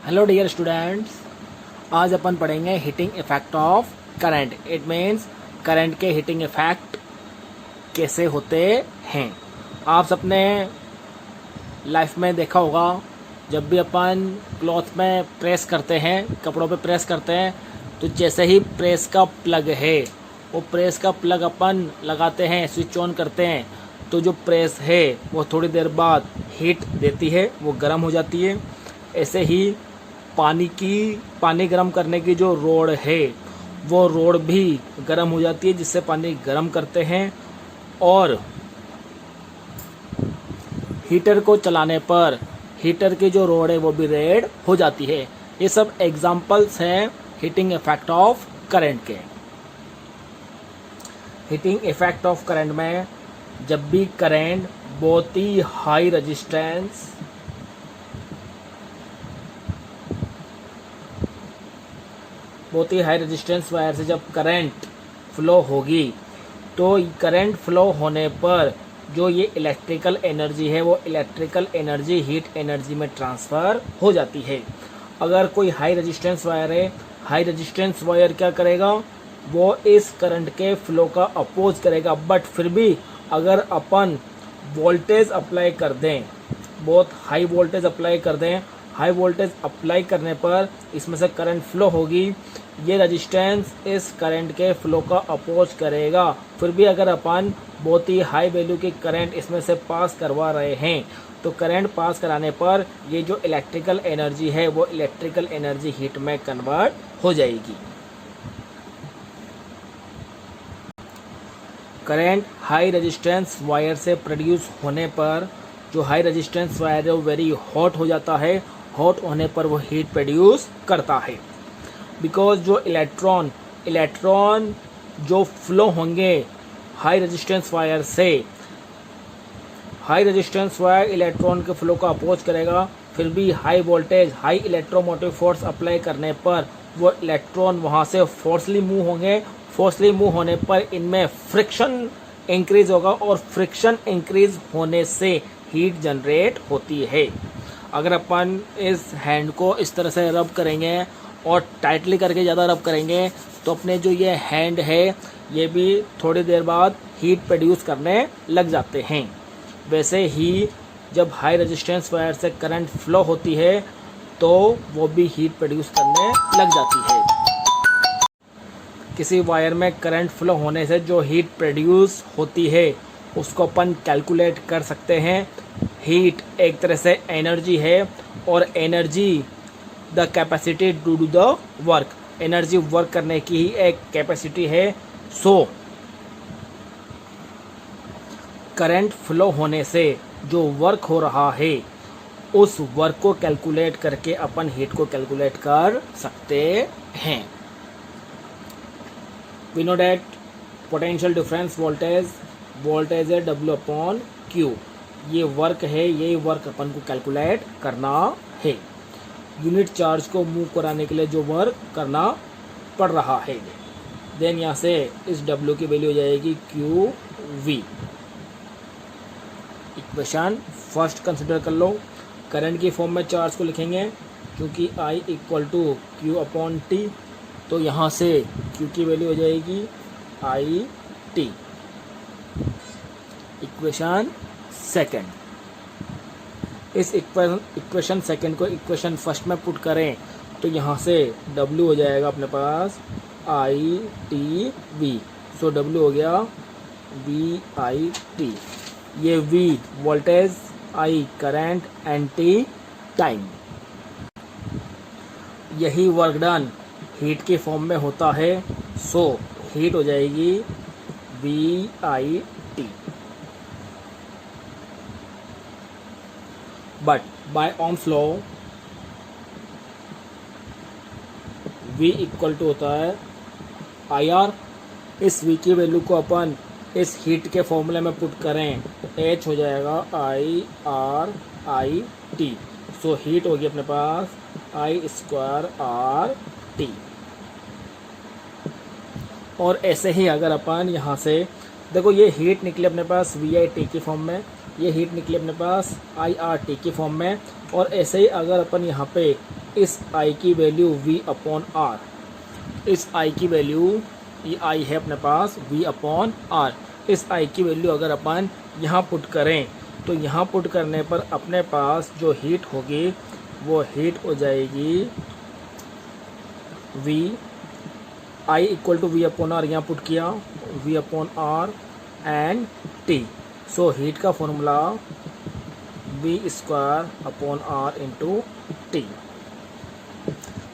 Hello dear students, आज अपन पढ़ेंगे heating effect of current. It means current के heating effect कैसे होते हैं। आप सबने लाइफ में देखा होगा, जब भी अपन क्लॉथ में प्रेस करते हैं, कपड़ों पे प्रेस करते हैं, तो जैसे ही प्रेस का प्लग है, वो प्रेस का प्लग अपन लगाते हैं, स्विच ऑन करते हैं, तो जो प्रेस है वो थोड़ी देर बाद हीट देती है, वो गर्म हो जाती है। ऐसे ही पानी गर्म करने की जो रोड है, वो रोड भी गर्म हो जाती है, जिससे पानी गर्म करते हैं। और हीटर को चलाने पर हीटर की जो रोड है वो भी रेड हो जाती है। ये सब एग्जांपल्स हैं हीटिंग इफेक्ट ऑफ करंट के। हीटिंग इफेक्ट ऑफ करंट में जब भी करंट बहुत ही हाई रेजिस्टेंस वायर से जब करंट फ्लो होगी, तो करंट फ्लो होने पर जो ये इलेक्ट्रिकल एनर्जी है, वो इलेक्ट्रिकल एनर्जी हीट एनर्जी में ट्रांसफ़र हो जाती है। अगर कोई हाई रेजिस्टेंस वायर है, हाई रेजिस्टेंस वायर क्या करेगा, वो इस करंट के फ्लो का अपोज करेगा। बट फिर भी अगर अपन वोल्टेज अप्लाई कर दें, बहुत हाई वोल्टेज अप्लाई कर दें, हाई वोल्टेज अप्लाई करने पर इसमें से करंट फ्लो होगी। ये रेजिस्टेंस इस करंट के फ्लो का अपोज करेगा। फिर भी अगर अपन बहुत ही हाई वैल्यू की करंट इसमें से पास करवा रहे हैं, तो करंट पास कराने पर ये जो इलेक्ट्रिकल एनर्जी है, वो इलेक्ट्रिकल एनर्जी हीट में कन्वर्ट हो जाएगी। करंट हाई रेजिस्टेंस वायर से प्रोड्यूस होने पर जो हाई रेजिस्टेंस वायर है वो वेरी हॉट हो जाता है। हॉट होने पर वो हीट प्रोड्यूस करता है। बिकॉज जो इलेक्ट्रॉन जो फ्लो होंगे हाई रेजिस्टेंस वायर से, हाई रेजिस्टेंस वायर इलेक्ट्रॉन के फ्लो का अपोज करेगा। फिर भी high voltage, high electromotive force apply करने पर वो इलेक्ट्रॉन वहाँ से फोर्सली मूव होंगे। फोर्सली मूव होने पर इनमें फ्रिक्शन इंक्रीज होगा, और फ्रिक्शन इंक्रीज होने से हीट जनरेट होती है। अगर अपन इस हैंड को इस तरह से रब करेंगे और टाइटली करके ज़्यादा रब करेंगे, तो अपने जो ये हैंड है, ये भी थोड़ी देर बाद हीट प्रोड्यूस करने लग जाते हैं। वैसे ही जब हाई रेजिस्टेंस वायर से करंट फ्लो होती है, तो वो भी हीट प्रोड्यूस करने लग जाती है। किसी वायर में करंट फ्लो होने से जो हीट प्रोड्यूस होती है, उसको अपन कैलकुलेट कर सकते हैं। हीट एक तरह से एनर्जी है, और energy the capacity to do the work. Energy work करने की ही एक कैपेसिटी है। सो करंट फ्लो होने से जो वर्क हो रहा है, उस वर्क को कैलकुलेट करके अपन हीट को कैलकुलेट कर सकते हैं। We know that potential difference voltage है W/Q। ये वर्क है, यही वर्क अपन को कैलकुलेट करना है। यूनिट चार्ज को मूव कराने के लिए जो वर्क करना पड़ रहा है। देन यहाँ से इस W की वैल्यू हो जाएगी QV। इक्वेशन फर्स्ट कंसिडर कर लो। करंट की फॉर्म में चार्ज को लिखेंगे, क्योंकि I = Q/T, तो यहाँ से Q की वैल्यू हो जाएगी IT। इक्वेशन सेकंड, इस इक्वेशन सेकंड को इक्वेशन फर्स्ट में पुट करें, तो यहाँ से W हो जाएगा अपने पास ITV। सो W हो गया VIT। ये V voltage, I current, and T time. यही वर्क डन हीट के फॉर्म में होता है। सो हीट हो जाएगी VIT। But by Ohm's law V = होता है IR। इस V की वैल्यू को अपन इस हीट के फॉर्मूले में पुट करें, तो H हो जाएगा IRIT। सो हीट होगी अपने पास I²RT। और ऐसे ही अगर अपन यहाँ से देखो, ये हीट निकले अपने पास VIT की फॉर्म में, ये हीट निकले अपने पास IRT की फॉर्म में। और ऐसे ही अगर अपन यहाँ पे इस आई की वैल्यू v अपॉन आर, इस आई की वैल्यू, ये आई है अपने पास v अपॉन आर, इस आई की वैल्यू अगर अपन यहाँ पुट करें तो यहाँ पुट करने पर अपने पास जो हीट होगी वो हीट हो जाएगी v, I equal to V upon R, यहाँ पुट किया v upon R and t। So heat का formula v square upon R into T.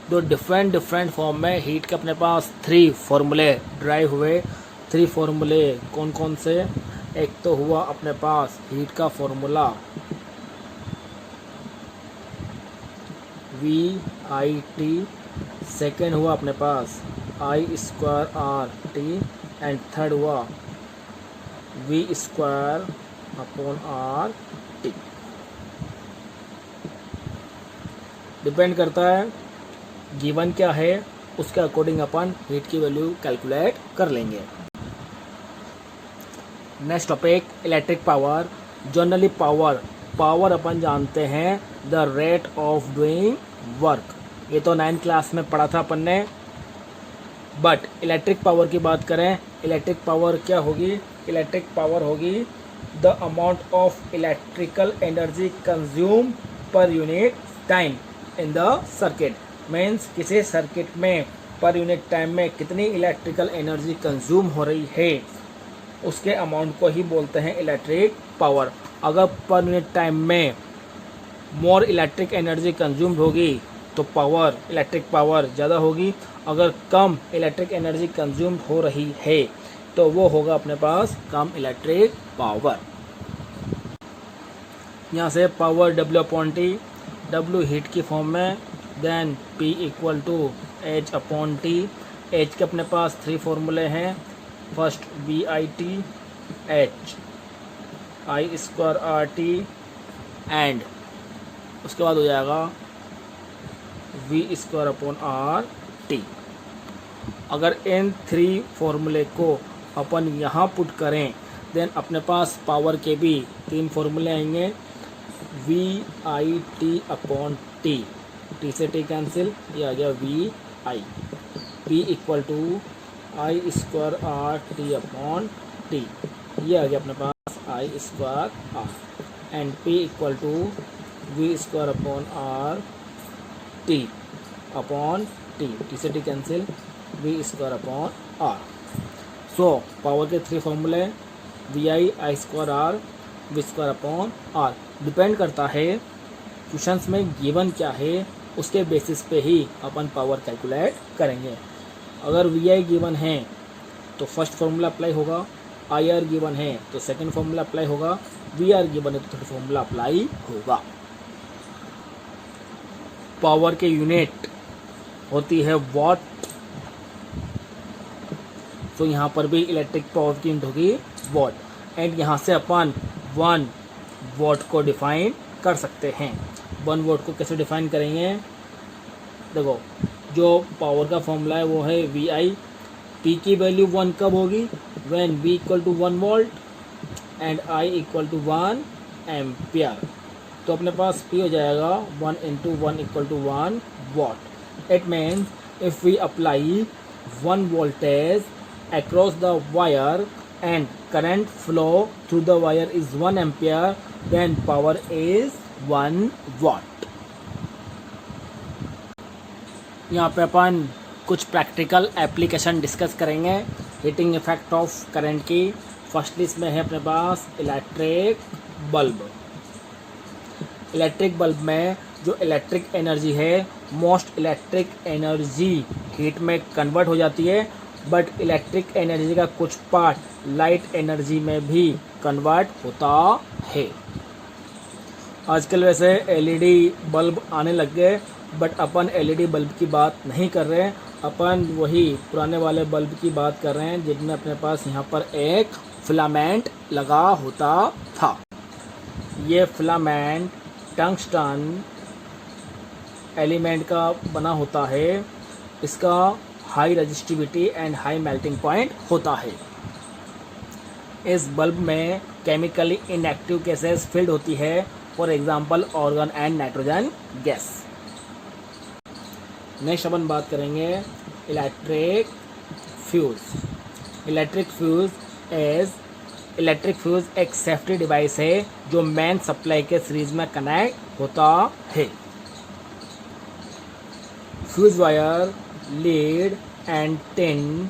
दो डिफरेंट फॉर्म में हीट के अपने पास 3 फॉर्मूले ड्राइव हुए। 3 फॉर्मूले कौन कौन से? एक तो हुआ अपने पास हीट का formula V I T, second हुआ अपने पास I square R T, and third हुआ V square upon R T. Depend करता है गिवन क्या है, उसके अकॉर्डिंग अपन हीट की वैल्यू कैलकुलेट कर लेंगे। Next topic electric power. Generally power अपन जानते हैं the rate of doing work, ये तो 9th क्लास में पढ़ा था अपन ने। बट इलेक्ट्रिक पावर की बात करें, इलेक्ट्रिक पावर क्या होगी? इलेक्ट्रिक पावर होगी the amount of electrical energy consume per unit time in the circuit. Means किसी सर्किट में पर यूनिट टाइम में कितनी इलेक्ट्रिकल एनर्जी कंज्यूम हो रही है, उसके अमाउंट को ही बोलते हैं इलेक्ट्रिक पावर। अगर पर यूनिट टाइम में मोर इलेक्ट्रिक एनर्जी कंज्यूम्ड होगी तो पावर, इलेक्ट्रिक पावर ज़्यादा होगी। अगर कम इलेक्ट्रिक एनर्जी कंज्यूम्ड हो रही है तो वो होगा अपने पास कम इलेक्ट्रिक पावर। यहाँ से power W upon T, W heat की फॉर्म में, then P equal to H upon T. H के अपने पास 3 फॉर्मूले हैं। First V I T, H I square R T, and उसके बाद हो जाएगा V square upon R T. अगर इन 3 फॉर्मूले को अपन यहाँ पुट करें देन अपने पास पावर के भी 3 फॉर्मूले आएंगे। V I T upon T, T से टी कैंसिल, ये आ गया V I. P equal to I square R T upon T, ये आ गया अपने पास I square R, and P equal to V square upon R T upon T, T से T cancel, V square upon R. So power के 3 फॉर्मूले V I square R, V square upon R. Depend करता है questions में given क्या है, उसके basis पे ही अपन पावर कैलकुलेट करेंगे। अगर वी आई गिवन है तो फर्स्ट फार्मूला अप्लाई होगा, आई आर गिवन है तो सेकंड फार्मूला अप्लाई होगा, वी आर गिवन है तो थर्ड फार्मूला अप्लाई होगा। पावर के यूनिट होती है वॉट, तो यहाँ पर भी इलेक्ट्रिक पावर की यूनिट होगी वॉट, एंड यहाँ से अपन 1 वॉट को डिफाइन कर सकते हैं। 1 वॉट को कैसे डिफाइन करेंगे? देखो, जो पावर का फॉर्मूला है वो है वी आई। पी की वैल्यू 1 कब होगी? When V equal to 1 volt and I equal to 1 ampere. तो अपने पास पी हो जाएगा 1 into 1 equal to 1 watt. It means if we apply 1 voltage across the wire and current flow through the wire is 1 ampere, then power is 1 watt। यहाँ पे अपन कुछ practical application discuss करेंगे heating effect of current की। First list में है अपने पास electric bulb. Electric bulb में जो इलेक्ट्रिक एनर्जी है, मोस्ट इलेक्ट्रिक एनर्जी हीट में कन्वर्ट हो जाती है, बट इलेक्ट्रिक एनर्जी का कुछ पार्ट लाइट एनर्जी में भी कन्वर्ट होता है। आजकल वैसे एलईडी बल्ब आने लग गए, बट अपन एलईडी बल्ब की बात नहीं कर रहे हैं, अपन वही पुराने वाले बल्ब की बात कर रहे हैं जिनमें अपने पास यहाँ पर एक फिलामेंट लगा होता था। ये फिलामेंट टंगस्टन एलिमेंट का बना होता है। इसका high resistivity and high melting point होता है। इस बल्ब में केमिकली इनएक्टिव गैसेस फिल्ड होती है, for example argon and nitrogen gas. Next अपन बात करेंगे इलेक्ट्रिक फ्यूज़। इलेक्ट्रिक फ्यूज़ एक सेफ्टी डिवाइस है जो मेन सप्लाई के सीरीज में कनेक्ट होता है। Fuse wire lead and tin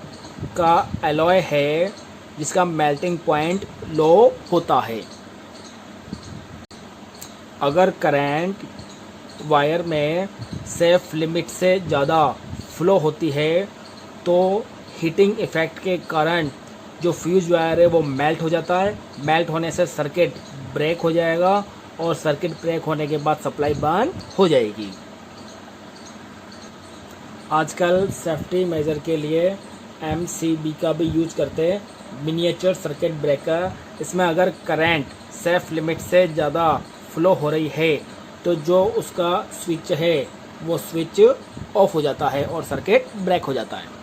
का एलॉय है जिसका मेल्टिंग पॉइंट लो होता है। अगर करंट वायर में सेफ लिमिट से ज़्यादा फ्लो होती है तो हीटिंग इफ़ेक्ट के कारण जो फ्यूज़ वायर है वो मेल्ट हो जाता है। मेल्ट होने से सर्किट ब्रेक हो जाएगा और सर्किट ब्रेक होने के बाद सप्लाई बंद हो जाएगी। आजकल सेफ्टी मेजर के लिए MCB का भी यूज करते हैं, मिनिएचर सर्किट ब्रेकर। इसमें अगर करंट सेफ लिमिट से ज़्यादा फ्लो हो रही है तो जो उसका स्विच है वो स्विच ऑफ हो जाता है और सर्किट ब्रेक हो जाता है।